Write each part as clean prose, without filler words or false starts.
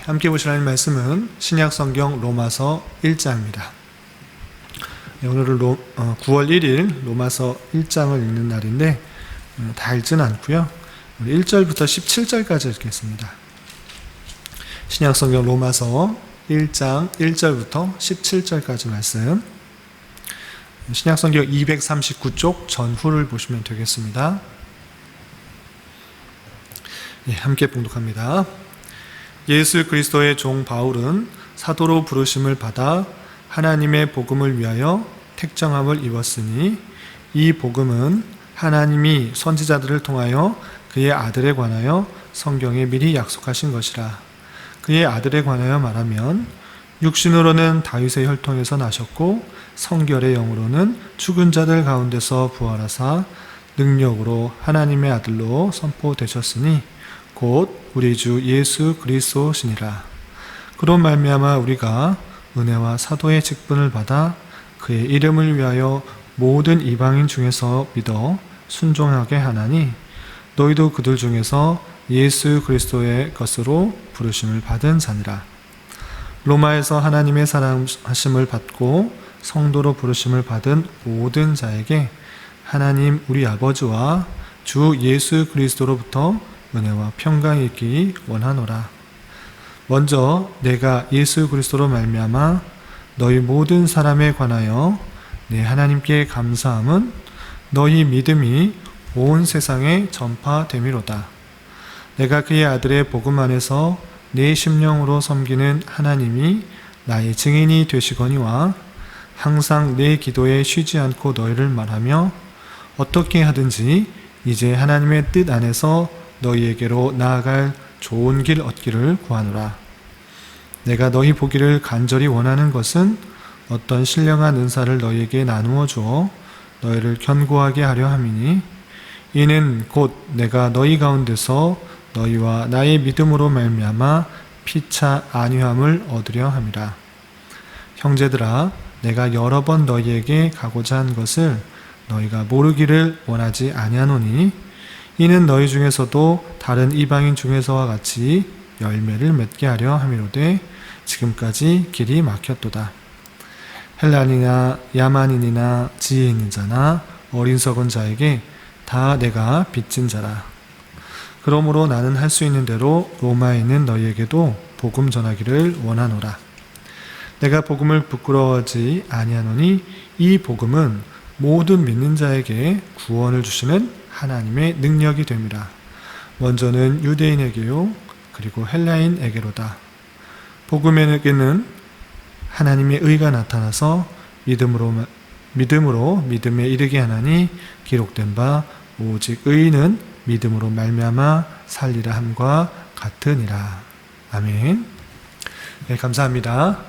함께 보실 하나님 말씀은 신약성경 로마서 1장입니다. 오늘은 9월 1일 로마서 1장을 읽는 날인데 다 읽지는 않고요. 1절부터 17절까지 읽겠습니다. 신약성경 로마서 1장 1절부터 17절까지 말씀, 신약성경 239쪽 전후를 보시면 되겠습니다. 함께 봉독합니다. 예수 그리스도의 종 바울은 사도로 부르심을 받아 하나님의 복음을 위하여 택정함을 입었으니, 이 복음은 하나님이 선지자들을 통하여 그의 아들에 관하여 성경에 미리 약속하신 것이라. 그의 아들에 관하여 말하면 육신으로는 다윗의 혈통에서 나셨고 성결의 영으로는 죽은 자들 가운데서 부활하사 능력으로 하나님의 아들로 선포되셨으니 곧 우리 주 예수 그리스도시니라. 그로 말미암아 우리가 은혜와 사도의 직분을 받아 그의 이름을 위하여 모든 이방인 중에서 믿어 순종하게 하나니, 너희도 그들 중에서 예수 그리스도의 것으로 부르심을 받은 자니라. 로마에서 하나님의 사랑하심을 받고 성도로 부르심을 받은 모든 자에게 하나님 우리 아버지와 주 예수 그리스도로부터 은혜와 평강이 있기 원하노라. 먼저 내가 예수 그리스도로 말미암아 너희 모든 사람에 관하여 내 하나님께 감사함은 너희 믿음이 온 세상에 전파됨이로다. 내가 그의 아들의 복음 안에서 내 심령으로 섬기는 하나님이 나의 증인이 되시거니와, 항상 내 기도에 쉬지 않고 너희를 말하며 어떻게 하든지 이제 하나님의 뜻 안에서 너희에게로 나아갈 좋은 길 얻기를 구하노라. 내가 너희 보기를 간절히 원하는 것은 어떤 신령한 은사를 너희에게 나누어 주어 너희를 견고하게 하려 함이니, 이는 곧 내가 너희 가운데서 너희와 나의 믿음으로 말미암아 피차 안위함을 얻으려 함이라. 형제들아, 내가 여러 번 너희에게 가고자 한 것을 너희가 모르기를 원하지 아니하노니, 이는 너희 중에서도 다른 이방인 중에서와 같이 열매를 맺게 하려 함이로되 지금까지 길이 막혔도다. 헬라인이나 야만인이나 지혜 있는 자나 어린석은 자에게 다 내가 빚진 자라. 그러므로 나는 할 수 있는 대로 로마에 있는 너희에게도 복음 전하기를 원하노라. 내가 복음을 부끄러워하지 아니하노니, 이 복음은 모든 믿는 자에게 구원을 주시는 하나님의 능력이 됨이라. 먼저는 유대인에게요 그리고 헬라인에게로다. 복음에게는 하나님의 의가 나타나서 믿음으로 믿음에 이르게 하나니, 기록된 바 오직 의인은 믿음으로 말미암아 살리라 함과 같으니라. 아멘. 네, 감사합니다.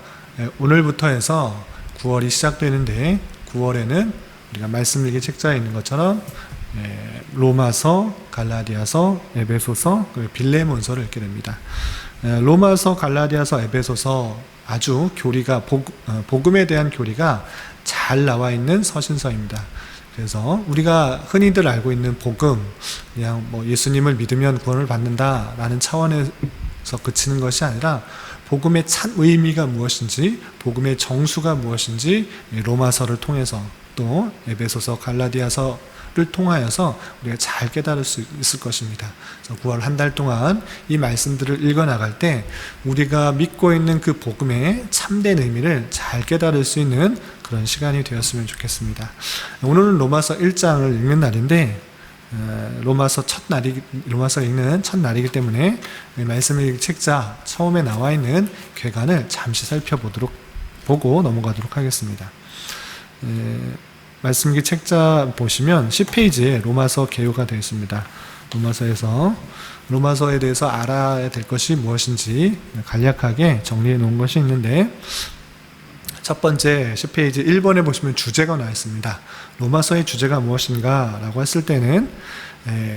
오늘부터 해서 9월이 시작되는데, 9월에는 우리가 말씀 일기 책자에 있는 것처럼 로마서, 갈라디아서, 에베소서, 그리고 빌레몬서를 읽게 됩니다. 로마서, 갈라디아서, 에베소서 아주 교리가 복음에 대한 교리가 잘 나와 있는 서신서입니다. 그래서 우리가 흔히들 알고 있는 복음, 그냥 예수님을 믿으면 구원을 받는다라는 차원에서 그치는 것이 아니라, 복음의 참 의미가 무엇인지, 복음의 정수가 무엇인지 로마서를 통해서 또 에베소서, 갈라디아서를 통하여서 우리가 잘 깨달을 수 있을 것입니다. 그래서 9월 한 달 동안 이 말씀들을 읽어나갈 때 우리가 믿고 있는 그 복음의 참된 의미를 잘 깨달을 수 있는 그런 시간이 되었으면 좋겠습니다. 오늘은 로마서 1장을 읽는 날인데, 로마서 읽는 첫 날이기 때문에 말씀 읽기 책자 처음에 나와 있는 궤관을 잠시 보고 넘어가도록 하겠습니다. 말씀 읽기 책자 보시면 10페이지에 로마서 개요가 되어 있습니다. 로마서에 대해서 알아야 될 것이 무엇인지 간략하게 정리해 놓은 것이 있는데, 첫 번째 10페이지 1번에 보시면 주제가 나와 있습니다. 로마서의 주제가 무엇인가 라고 했을 때는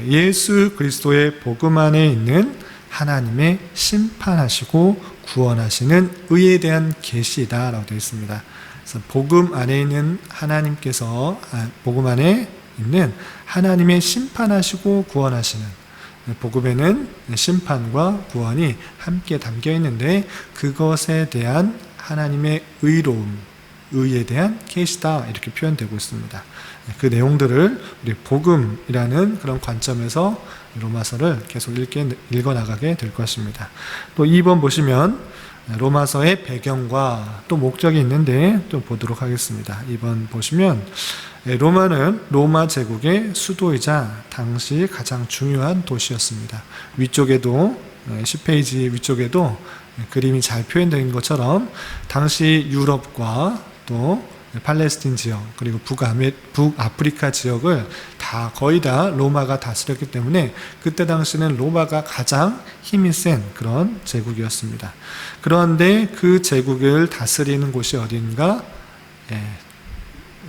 예수 그리스도의 복음 안에 있는 하나님의 심판하시고 구원하시는 의에 대한 계시다 라고 되어 있습니다. 그래서 복음 안에 있는 복음 안에 있는 하나님의 심판하시고 구원하시는 복음에는 심판과 구원이 함께 담겨 있는데 그것에 대한 하나님의 의로움, 의에 대한 계시다 이렇게 표현되고 있습니다. 그 내용들을 우리 복음이라는 그런 관점에서 로마서를 계속 읽어나가게 될 것입니다. 또 2번 보시면 로마서의 배경과 또 목적이 있는데 또 보도록 하겠습니다. 2번 보시면 로마는 로마 제국의 수도이자 당시 가장 중요한 도시였습니다. 위쪽에도 10페이지 위쪽에도 그림이 잘 표현된 것처럼 당시 유럽과 또 팔레스틴 지역 그리고 북아프리카 지역을 거의 다 로마가 다스렸기 때문에 그때 당시는 로마가 가장 힘이 센 그런 제국이었습니다. 그런데 그 제국을 다스리는 곳이 어딘가?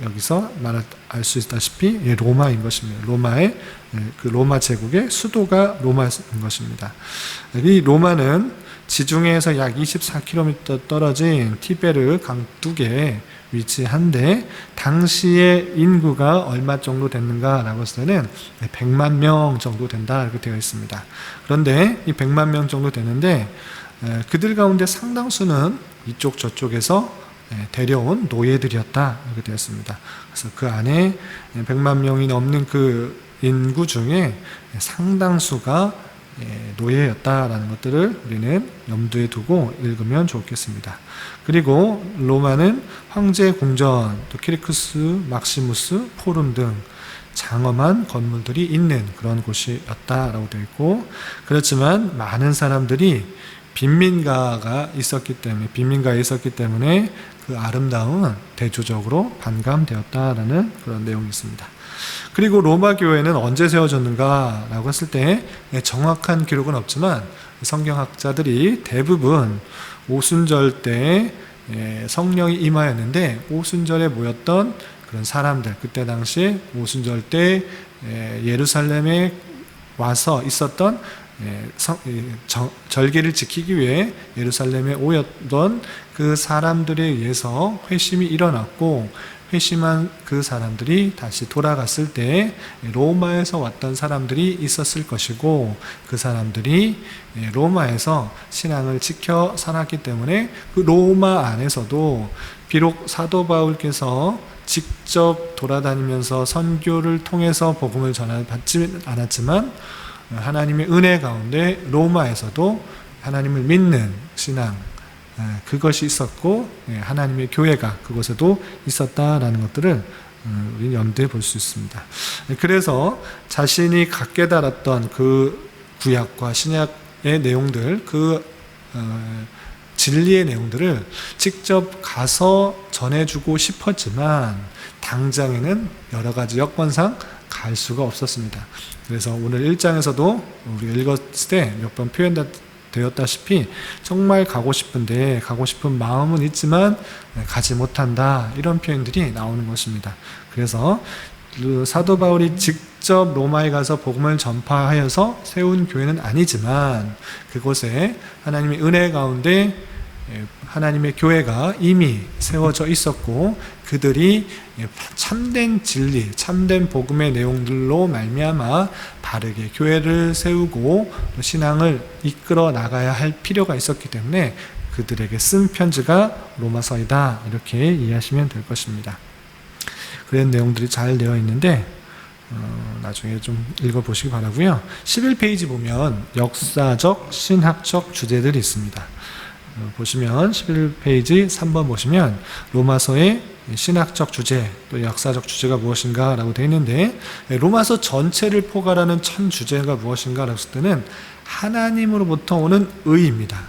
여기서 알 수 있다시피 로마인 것입니다. 그 로마 제국의 수도가 로마인 것입니다. 이 로마는 지중해에서 약 24km 떨어진 티베르 강둑에 위치한데 당시의 인구가 얼마 정도 됐는가라고 했을 때는 100만 명 정도 된다 이렇게 되어 있습니다. 그런데 이 100만 명 정도 되는데 그들 가운데 상당수는 이쪽 저쪽에서 데려온 노예들이었다 이렇게 되었습니다. 그래서 그 안에 100만 명이 넘는 그 인구 중에 상당수가 노예였다라는 것들을 우리는 염두에 두고 읽으면 좋겠습니다. 그리고 로마는 황제 궁전, 또 키리쿠스, 막시무스, 포rum 등 장엄한 건물들이 있는 그런 곳이었다라고 되어 있고, 그렇지만 많은 사람들이 빈민가에 있었기 때문에 그 아름다움은 대조적으로 반감되었다라는 그런 내용이 있습니다. 그리고 로마 교회는 언제 세워졌는가라고 했을 때 정확한 기록은 없지만 성경학자들이 대부분 오순절 때 성령이 임하였는데 오순절에 모였던 그런 사람들, 그때 당시 오순절 때 예루살렘에 와서 있었던 절기를 지키기 위해 예루살렘에 오였던 그 사람들에 의해서 회심이 일어났고, 회심한 그 사람들이 다시 돌아갔을 때 로마에서 왔던 사람들이 있었을 것이고, 그 사람들이 로마에서 신앙을 지켜 살았기 때문에 그 로마 안에서도 비록 사도 바울께서 직접 돌아다니면서 선교를 통해서 복음을 전하지 않았지만 하나님의 은혜 가운데 로마에서도 하나님을 믿는 신앙, 그것이 있었고 하나님의 교회가 그곳에도 있었다라는 것들을 우리는 염두에 볼 수 있습니다. 그래서 자신이 깨달았던 그 구약과 신약의 내용들, 그 진리의 내용들을 직접 가서 전해주고 싶었지만 당장에는 여러 가지 여건상 갈 수가 없었습니다. 그래서 오늘 1장에서도 우리가 읽었을 때 몇 번 표현되었다시피 정말 가고 싶은데 가고 싶은 마음은 있지만 가지 못한다, 이런 표현들이 나오는 것입니다. 그래서 사도 바울이 직접 로마에 가서 복음을 전파하여서 세운 교회는 아니지만 그곳에 하나님의 은혜 가운데 하나님의 교회가 이미 세워져 있었고, 그들이 참된 진리, 참된 복음의 내용들로 말미암아 바르게 교회를 세우고 또 신앙을 이끌어 나가야 할 필요가 있었기 때문에 그들에게 쓴 편지가 로마서이다, 이렇게 이해하시면 될 것입니다. 그런 내용들이 잘 되어 있는데 나중에 좀 읽어보시기 바라고요. 11페이지 보면 역사적, 신학적 주제들이 있습니다. 보시면 11페이지 3번 보시면 로마서의 신학적 주제, 또 역사적 주제가 무엇인가 라고 되어 있는데, 로마서 전체를 포괄하는 천 주제가 무엇인가 라고 했을 때는 하나님으로부터 오는 의입니다.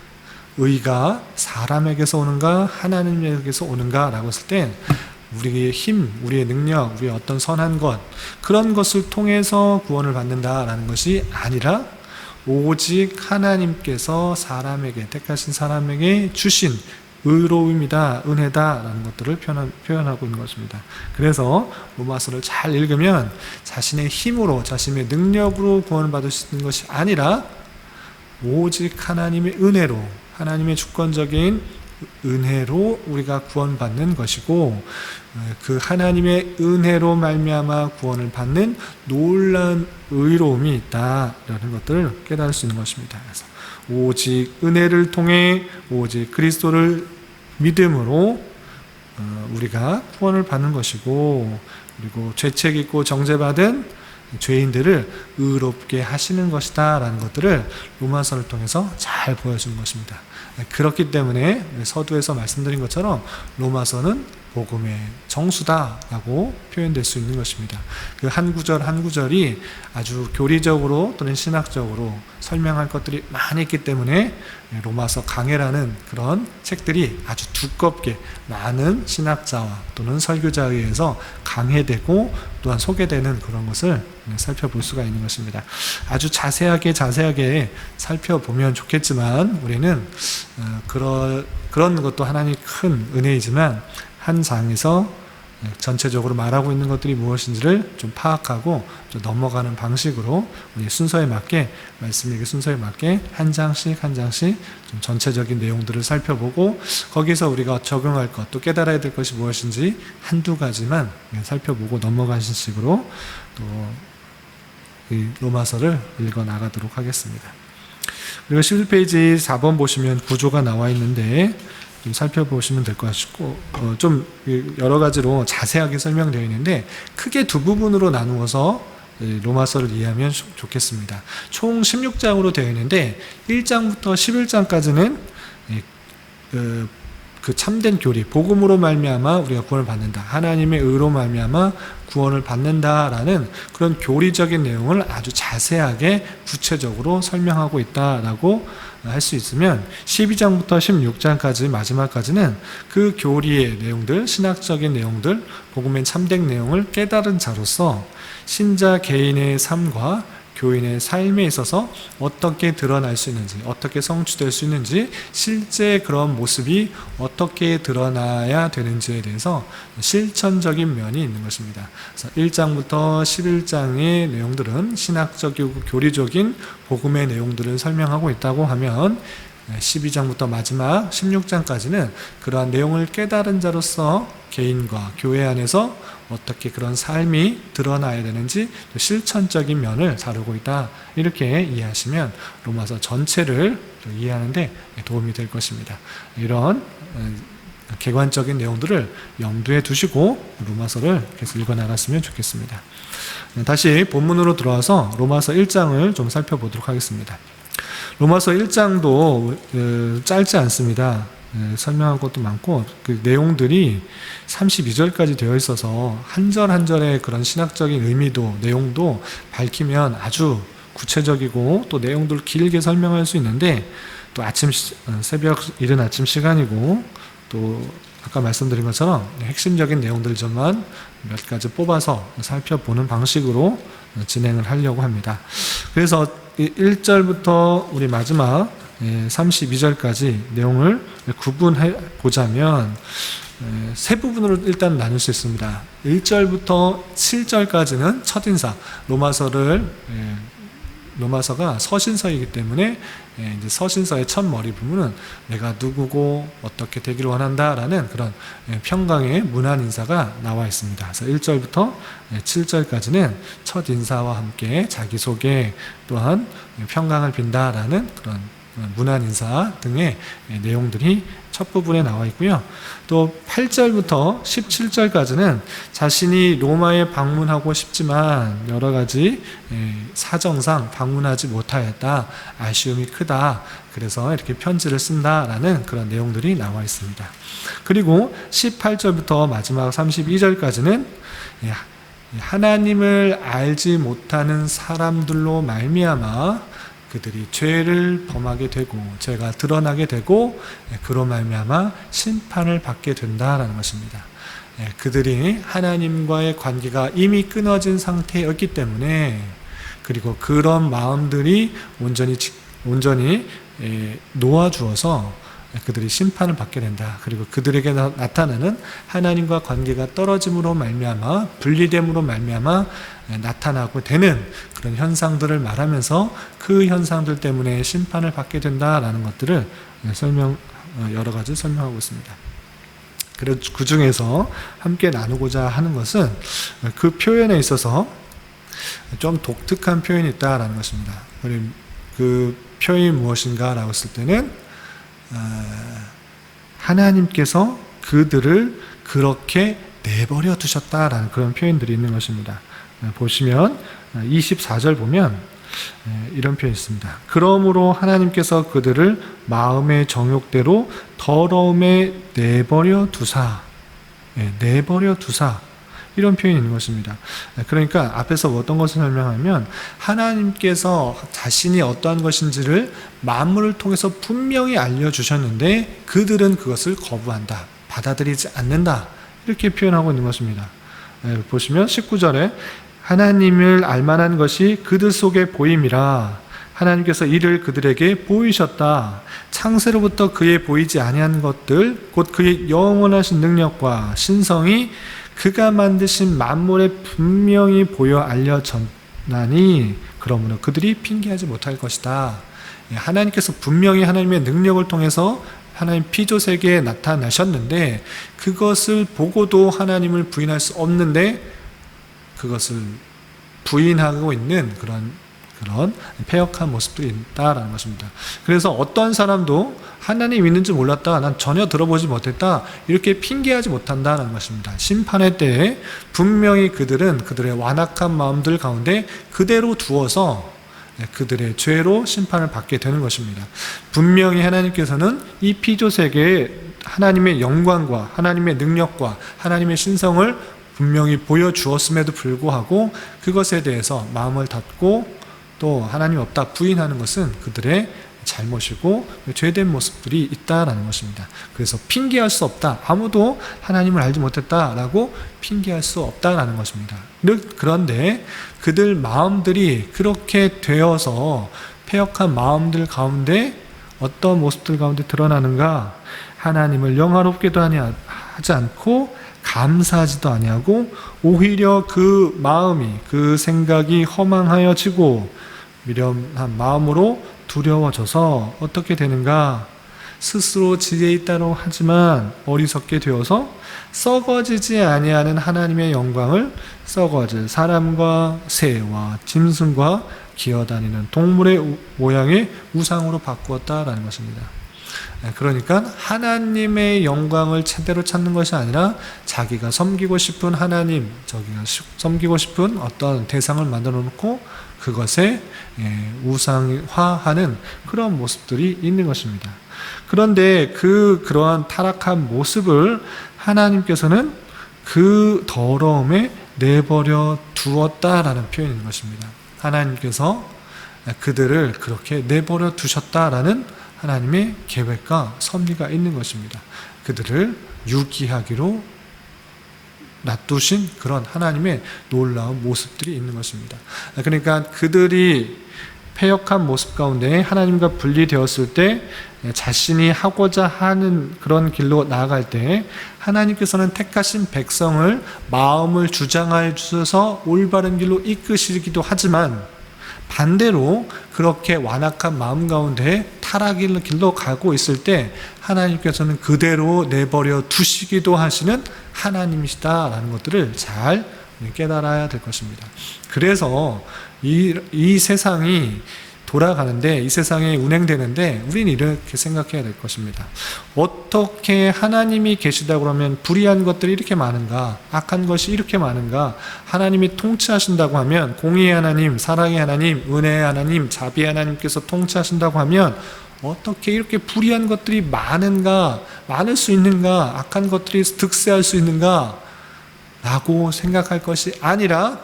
의가 사람에게서 오는가 하나님에게서 오는가 라고 했을 때 우리의 힘, 우리의 능력, 우리의 어떤 선한 것, 그런 것을 통해서 구원을 받는다라는 것이 아니라 오직 하나님께서 택하신 사람에게 주신 의로움이다, 은혜다라는 것들을 표현하고 있는 것입니다. 그래서 로마서를 잘 읽으면 자신의 힘으로, 자신의 능력으로 구원을 받을 수 있는 것이 아니라 오직 하나님의 은혜로, 하나님의 주권적인 은혜로 우리가 구원받는 것이고, 그 하나님의 은혜로 말미암아 구원을 받는 놀라운 의로움이 있다라는 것들을 깨달을 수 있는 것입니다. 그래서 오직 은혜를 통해 오직 그리스도를 믿음으로 우리가 구원을 받는 것이고, 그리고 죄책 있고 정죄받은 죄인들을 의롭게 하시는 것이다 라는 것들을 로마서를 통해서 잘 보여주는 것입니다. 그렇기 때문에 서두에서 말씀드린 것처럼 로마서는 복음의 정수다라고 표현될 수 있는 것입니다. 그 한 구절 한 구절이 아주 교리적으로 또는 신학적으로 설명할 것들이 많이 있기 때문에 로마서 강해라는 그런 책들이 아주 두껍게 많은 신학자와 또는 설교자에 의해서 강해되고 또한 소개되는 그런 것을 살펴볼 수가 있는 것입니다. 아주 자세하게 살펴보면 좋겠지만 우리는 그런 것도 하나님의 큰 은혜이지만 한 장에서 전체적으로 말하고 있는 것들이 무엇인지를 좀 파악하고 좀 넘어가는 방식으로 우리 순서에 맞게, 말씀 읽기 순서에 맞게 한 장씩 좀 전체적인 내용들을 살펴보고, 거기서 우리가 적용할 것, 또 깨달아야 될 것이 무엇인지 한두 가지만 살펴보고 넘어가는 식으로 또 이 로마서를 읽어 나가도록 하겠습니다. 그리고 11페이지 4번 보시면 구조가 나와 있는데 좀 살펴보시면 될 것 같고, 좀 여러 가지로 자세하게 설명되어 있는데 크게 두 부분으로 나누어서 로마서를 이해하면 좋겠습니다. 총 16장으로 되어 있는데 1장부터 11장까지는 그 참된 교리, 복음으로 말미암아 우리가 구원을 받는다, 하나님의 의로 말미암아 구원을 받는다라는 그런 교리적인 내용을 아주 자세하게 구체적으로 설명하고 있다라고 할 수 있으면, 12장부터 16장까지 마지막까지는 그 교리의 내용들, 신학적인 내용들, 복음의 참된 내용을 깨달은 자로서 신자 개인의 삶과 교인의 삶에 있어서 어떻게 드러날 수 있는지, 어떻게 성취될 수 있는지, 실제 그런 모습이 어떻게 드러나야 되는지에 대해서 실천적인 면이 있는 것입니다. 그래서 1장부터 11장의 내용들은 신학적이고 교리적인 복음의 내용들을 설명하고 있다고 하면 12장부터 마지막 16장까지는 그러한 내용을 깨달은 자로서 개인과 교회 안에서 어떻게 그런 삶이 드러나야 되는지 실천적인 면을 다루고 있다, 이렇게 이해하시면 로마서 전체를 이해하는 데 도움이 될 것입니다. 이런 객관적인 내용들을 염두에 두시고 로마서를 계속 읽어나갔으면 좋겠습니다. 다시 본문으로 들어와서 로마서 1장을 좀 살펴보도록 하겠습니다. 로마서 1장도 짧지 않습니다. 설명할 것도 많고 그 내용들이 32절까지 되어 있어서 한 절 한 절의 그런 신학적인 의미도 내용도 밝히면 아주 구체적이고 또 내용들을 길게 설명할 수 있는데, 또 새벽 이른 아침 시간이고 또 아까 말씀드린 것처럼 핵심적인 내용들만 몇 가지 뽑아서 살펴보는 방식으로 진행을 하려고 합니다. 그래서 1절부터 우리 마지막 32절까지 내용을 구분해 보자면 세 부분으로 일단 나눌 수 있습니다. 1절부터 7절까지는 첫인사, 로마서가 서신서이기 때문에 이제 서신서의 첫 머리 부분은 내가 누구고 어떻게 되기를 원한다라는 그런 평강의 문안 인사가 나와 있습니다. 그래서 1절부터 7절까지는 첫 인사와 함께 자기소개 또한 평강을 빈다라는 그런 문안 인사 등의 내용들이 첫 부분에 나와 있고요. 또 8절부터 17절까지는 자신이 로마에 방문하고 싶지만 여러 가지 사정상 방문하지 못하였다, 아쉬움이 크다, 그래서 이렇게 편지를 쓴다라는 그런 내용들이 나와 있습니다. 그리고 18절부터 마지막 32절까지는 하나님을 알지 못하는 사람들로 말미암아 그들이 죄를 범하게 되고 죄가 드러나게 되고 그로 말미암아 심판을 받게 된다라는 것입니다. 그들이 하나님과의 관계가 이미 끊어진 상태였기 때문에, 그리고 그런 마음들이 온전히 놓아주어서 그들이 심판을 받게 된다. 그리고 그들에게 나타나는 하나님과 관계가 떨어짐으로 말미암아, 분리됨으로 말미암아 나타나고 되는 그런 현상들을 말하면서 그 현상들 때문에 심판을 받게 된다라는 것들을 여러 가지 설명하고 있습니다. 그래서 그 중에서 함께 나누고자 하는 것은 그 표현에 있어서 좀 독특한 표현이 있다라는 것입니다. 그 표현이 무엇인가라고 했을 때는 하나님께서 그들을 그렇게 내버려 두셨다라는 그런 표현들이 있는 것입니다. 보시면 24절 보면 이런 표현이 있습니다. 그러므로 하나님께서 그들을 마음의 정욕대로 더러움에 내버려 두사, 이런 표현이 있는 것입니다. 그러니까 앞에서 어떤 것을 설명하면 하나님께서 자신이 어떠한 것인지를 만물을 통해서 분명히 알려주셨는데 그들은 그것을 거부한다, 받아들이지 않는다, 이렇게 표현하고 있는 것입니다. 보시면 19절에 하나님을 알만한 것이 그들 속에 보임이라 하나님께서 이를 그들에게 보이셨다. 창세로부터 그의 보이지 아니한 것들 곧 그의 영원하신 능력과 신성이 그가 만드신 만물에 분명히 보여 알려졌나니 그러므로 그들이 핑계하지 못할 것이다. 하나님께서 분명히 하나님의 능력을 통해서 하나님 피조세계에 나타나셨는데 그것을 보고도 하나님을 부인할 수 없는데 그것을 부인하고 있는 그런 패역한 모습들이 있다라는 것입니다. 그래서 어떤 사람도 하나님 있는 줄 몰랐다, 난 전혀 들어보지 못했다, 이렇게 핑계하지 못한다는 것입니다. 심판의 때에 분명히 그들은 그들의 완악한 마음들 가운데 그대로 두어서 그들의 죄로 심판을 받게 되는 것입니다. 분명히 하나님께서는 이 피조세계에 하나님의 영광과 하나님의 능력과 하나님의 신성을 분명히 보여주었음에도 불구하고 그것에 대해서 마음을 닫고 또 하나님 없다 부인하는 것은 그들의 잘못이고 죄된 모습들이 있다라는 것입니다. 그래서 핑계할 수 없다, 아무도 하나님을 알지 못했다라고 핑계할 수 없다라는 것입니다. 그런데 그들 마음들이 그렇게 되어서 패역한 마음들 가운데 어떤 모습들 가운데 드러나는가? 하나님을 영화롭게도 하지 않고 감사하지도 아니하고 오히려 그 마음이, 그 생각이 허망하여지고 미련한 마음으로 두려워져서 어떻게 되는가? 스스로 지혜 있다고 하지만 어리석게 되어서 썩어지지 아니하는 하나님의 영광을 썩어질 사람과 새와 짐승과 기어다니는 동물의 모양의 우상으로 바꾸었다라는 것입니다. 그러니까 하나님의 영광을 제대로 찾는 것이 아니라 자기가 섬기고 싶은 하나님, 자기가 섬기고 싶은 어떤 대상을 만들어 놓고 그것에 우상화하는 그런 모습들이 있는 것입니다. 그런데 그러한 타락한 모습을 하나님께서는 그 더러움에 내버려 두었다라는 표현이 있는 것입니다. 하나님께서 그들을 그렇게 내버려 두셨다라는 하나님의 계획과 섭리가 있는 것입니다. 그들을 유기하기로 놔두신 그런 하나님의 놀라운 모습들이 있는 것입니다. 그러니까 그들이 패역한 모습 가운데 하나님과 분리되었을 때 자신이 하고자 하는 그런 길로 나아갈 때 하나님께서는 택하신 백성을 마음을 주장하여 주셔서 올바른 길로 이끄시기도 하지만 반대로 그렇게 완악한 마음 가운데 타락의 길로 가고 있을 때 하나님께서는 그대로 내버려 두시기도 하시는 하나님이시다라는 것들을 잘 깨달아야 될 것입니다. 그래서 이 세상이 돌아가는데, 이 세상에 운행되는데 우리는 이렇게 생각해야 될 것입니다. 어떻게 하나님이 계시다 그러면 불의한 것들이 이렇게 많은가, 악한 것이 이렇게 많은가? 하나님이 통치하신다고 하면, 공의의 하나님, 사랑의 하나님, 은혜의 하나님, 자비의 하나님께서 통치하신다고 하면 어떻게 이렇게 불의한 것들이 많은가, 많을 수 있는가, 악한 것들이 득세할 수 있는가 라고 생각할 것이 아니라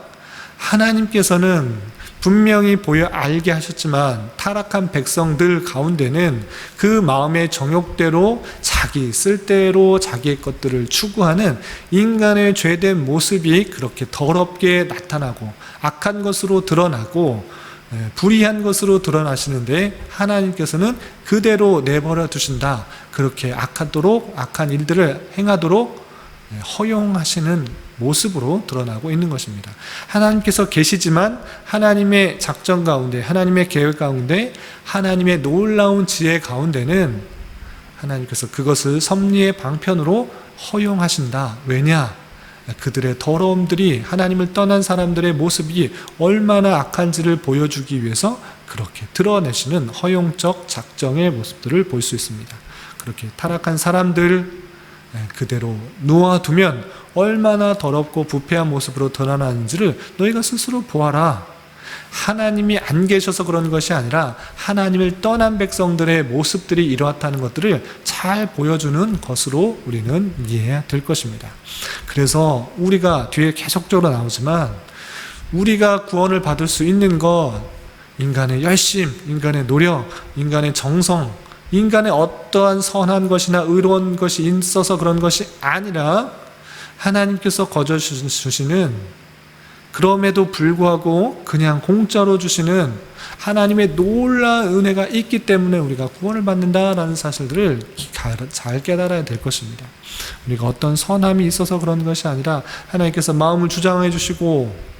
하나님께서는 분명히 보여 알게 하셨지만 타락한 백성들 가운데는 그 마음의 정욕대로 자기 쓸대로 자기의 것들을 추구하는 인간의 죄된 모습이 그렇게 더럽게 나타나고 악한 것으로 드러나고 불의한 것으로 드러나시는데 하나님께서는 그대로 내버려 두신다. 그렇게 악한 일들을 행하도록 허용하시는 모습으로 드러나고 있는 것입니다. 하나님께서 계시지만 하나님의 작전 가운데, 하나님의 계획 가운데, 하나님의 놀라운 지혜 가운데는 하나님께서 그것을 섭리의 방편으로 허용하신다. 왜냐? 그들의 더러움들이, 하나님을 떠난 사람들의 모습이 얼마나 악한지를 보여주기 위해서 그렇게 드러내시는 허용적 작정의 모습들을 볼 수 있습니다. 그렇게 타락한 사람들 그대로 놓아두면 얼마나 더럽고 부패한 모습으로 드러나는지를 너희가 스스로 보아라. 하나님이 안 계셔서 그런 것이 아니라 하나님을 떠난 백성들의 모습들이 이렇다는 것들을 잘 보여주는 것으로 우리는 이해해야 될 것입니다. 그래서 우리가 뒤에 계속적으로 나오지만 우리가 구원을 받을 수 있는 것, 인간의 열심, 인간의 노력, 인간의 정성, 인간의 어떠한 선한 것이나 의로운 것이 있어서 그런 것이 아니라 하나님께서 거저 주시는, 그럼에도 불구하고 그냥 공짜로 주시는 하나님의 놀라운 은혜가 있기 때문에 우리가 구원을 받는다라는 사실들을 잘 깨달아야 될 것입니다. 우리가 어떤 선함이 있어서 그런 것이 아니라 하나님께서 마음을 주장해 주시고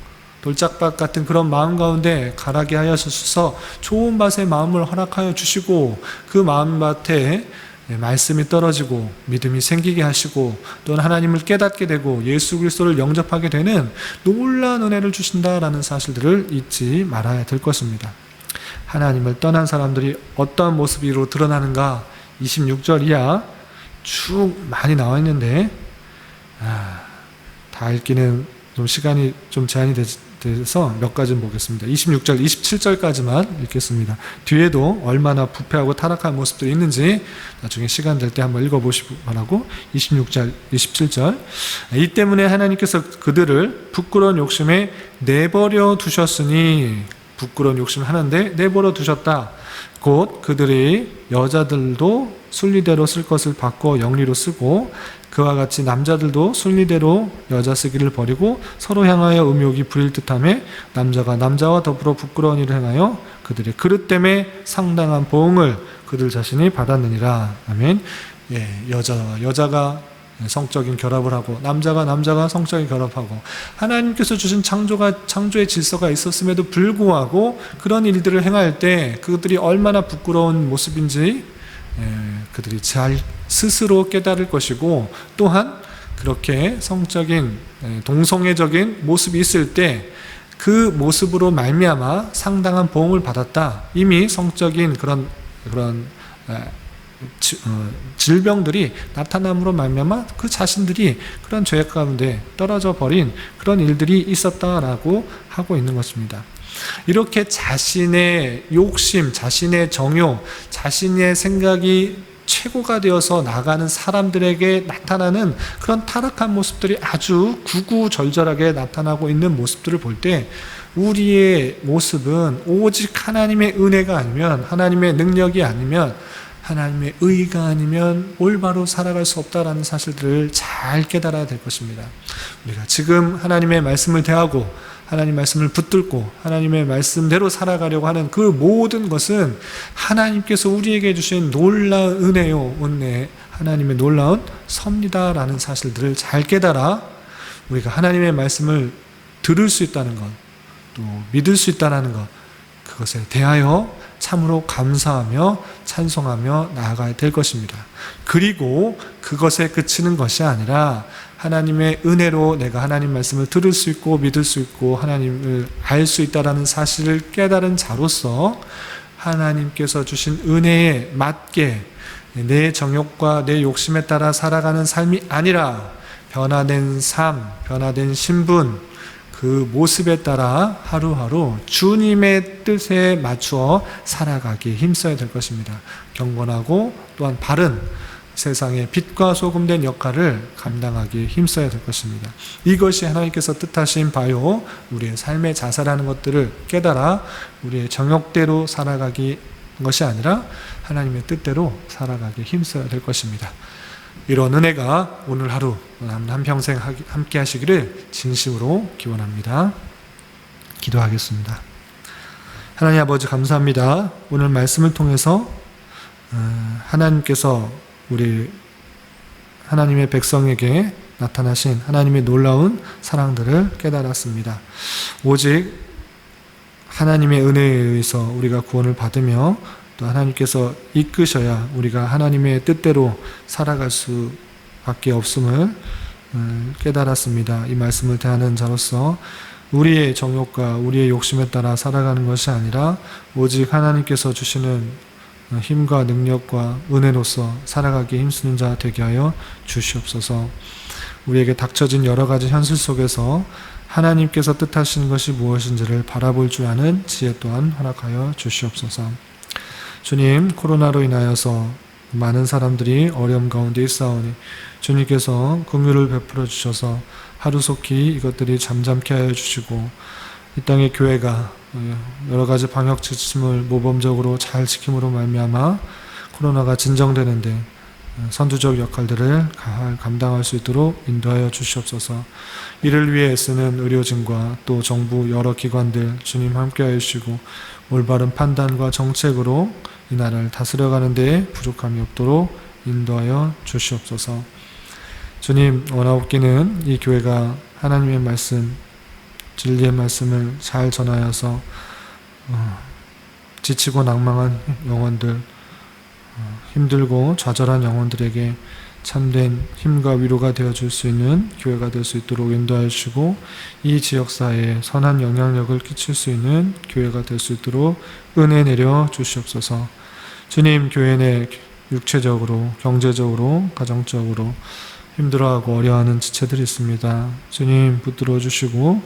돌짝밭 같은 그런 마음 가운데 가라게 하여 주셔서 좋은 밭의 마음을 허락하여 주시고 그 마음밭에 말씀이 떨어지고 믿음이 생기게 하시고 또는 하나님을 깨닫게 되고 예수 그리스도를 영접하게 되는 놀라운 은혜를 주신다라는 사실들을 잊지 말아야 될 것입니다. 하나님을 떠난 사람들이 어떠한 모습으로 드러나는가 26절 이하 쭉 많이 나와 있는데 다 읽기는 좀 시간이 좀 제한이 돼서 몇 가지 보겠습니다. 26절, 27절까지만 읽겠습니다. 뒤에도 얼마나 부패하고 타락한 모습들이 있는지 나중에 시간 될 때 한번 읽어보시기 바라고. 26절, 27절. 이 때문에 하나님께서 그들을 부끄러운 욕심에 내버려 두셨으니, 부끄러운 욕심을 하는데 내버려 두셨다. 곧 그들이 여자들도 순리대로 쓸 것을 바꿔 영리로 쓰고 그와 같이 남자들도 순리대로 여자 쓰기를 버리고 서로 향하여 음욕이 부릴 듯하며 남자가 남자와 더불어 부끄러운 일을 행하여 그들의 그릇 때문에 상당한 보응을 그들 자신이 받았느니라. 아멘. 여자와 여자가 성적인 결합을 하고 남자가 성적인 결합하고 하나님께서 주신 창조의 질서가 있었음에도 불구하고 그런 일들을 행할 때 그들이 얼마나 부끄러운 모습인지 그들이 잘 스스로 깨달을 것이고, 또한 그렇게 성적인 동성애적인 모습이 있을 때 그 모습으로 말미암아 상당한 보응을 받았다. 이미 성적인 그런 질병들이 나타남으로 말미암아 그 자신들이 그런 죄악 가운데 떨어져 버린 그런 일들이 있었다라고 하고 있는 것입니다. 이렇게 자신의 욕심, 자신의 정욕, 자신의 생각이 최고가 되어서 나가는 사람들에게 나타나는 그런 타락한 모습들이 아주 구구절절하게 나타나고 있는 모습들을 볼 때 우리의 모습은 오직 하나님의 은혜가 아니면, 하나님의 능력이 아니면, 하나님의 의가 아니면 올바로 살아갈 수 없다라는 사실들을 잘 깨달아야 될 것입니다. 우리가 지금 하나님의 말씀을 대하고 하나님 말씀을 붙들고 하나님의 말씀대로 살아가려고 하는 그 모든 것은 하나님께서 우리에게 주신 놀라운 은혜요, 은혜, 하나님의 놀라운 섭리다라는 사실들을 잘 깨달아 우리가 하나님의 말씀을 들을 수 있다는 것, 또 믿을 수 있다는 것, 그것에 대하여 참으로 감사하며 찬송하며 나아가야 될 것입니다. 그리고 그것에 그치는 것이 아니라 하나님의 은혜로 내가 하나님 말씀을 들을 수 있고 믿을 수 있고 하나님을 알 수 있다는 사실을 깨달은 자로서 하나님께서 주신 은혜에 맞게 내 정욕과 내 욕심에 따라 살아가는 삶이 아니라 변화된 삶, 변화된 신분, 그 모습에 따라 하루하루 주님의 뜻에 맞추어 살아가기에 힘써야 될 것입니다. 경건하고 또한 바른 세상의 빛과 소금 된 역할을 감당하기에 힘써야 될 것입니다. 이것이 하나님께서 뜻하신 바요, 우리의 삶의 자세라는 것들을 깨달아 우리의 정욕대로 살아가기 것이 아니라 하나님의 뜻대로 살아가기에 힘써야 될 것입니다. 이런 은혜가 오늘 하루 한평생 함께 하시기를 진심으로 기원합니다. 기도하겠습니다. 하나님 아버지 감사합니다. 오늘 말씀을 통해서 하나님께서 우리 하나님의 백성에게 나타나신 하나님의 놀라운 사랑들을 깨달았습니다. 오직 하나님의 은혜에 의해서 우리가 구원을 받으며 또 또 하나님께서 이끄셔야 우리가 하나님의 뜻대로 살아갈 수밖에 없음을 깨달았습니다. 이 말씀을 대하는 자로서 우리의 정욕과 우리의 욕심에 따라 살아가는 것이 아니라 오직 하나님께서 주시는 힘과 능력과 은혜로서 살아가기 힘쓰는 자 되게 하여 주시옵소서. 우리에게 닥쳐진 여러 가지 현실 속에서 하나님께서 뜻하시는 것이 무엇인지를 바라볼 줄 아는 지혜 또한 허락하여 주시옵소서. 주님, 코로나로 인하여서 많은 사람들이 어려움 가운데 있사오니 주님께서 긍휼을 베풀어 주셔서 하루속히 이것들이 잠잠케 하여 주시고 이 땅의 교회가 여러 가지 방역 지침을 모범적으로 잘 지킴으로 말미암아 코로나가 진정되는데 선두적 역할들을 감당할 수 있도록 인도하여 주시옵소서. 이를 위해 애쓰는 의료진과 또 정부 여러 기관들 주님 함께하여 주시고 올바른 판단과 정책으로 이 나라를 다스려가는 데에 부족함이 없도록 인도하여 주시옵소서. 주님, 원하옵기는 이 교회가 하나님의 말씀, 진리의 말씀을 잘 전하여서 지치고 낭망한 영혼들, 힘들고 좌절한 영혼들에게 참된 힘과 위로가 되어줄 수 있는 교회가 될 수 있도록 인도하여 주시고 이 지역사회에 선한 영향력을 끼칠 수 있는 교회가 될 수 있도록 은혜 내려 주시옵소서. 주님, 교회 내 육체적으로, 경제적으로, 가정적으로 힘들어하고 어려워하는 지체들이 있습니다. 주님, 붙들어 주시고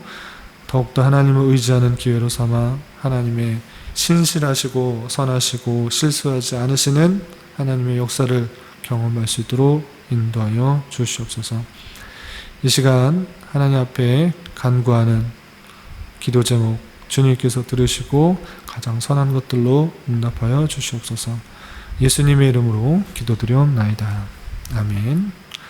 더욱더 하나님을 의지하는 기회로 삼아 하나님의 신실하시고 선하시고 실수하지 않으시는 하나님의 역사를 경험할 수 있도록 인도하여 주시옵소서. 이 시간 하나님 앞에 간구하는 기도 제목 주님께서 들으시고 가장 선한 것들로 응답하여 주시옵소서. 예수님의 이름으로 기도드리옵나이다. 아멘.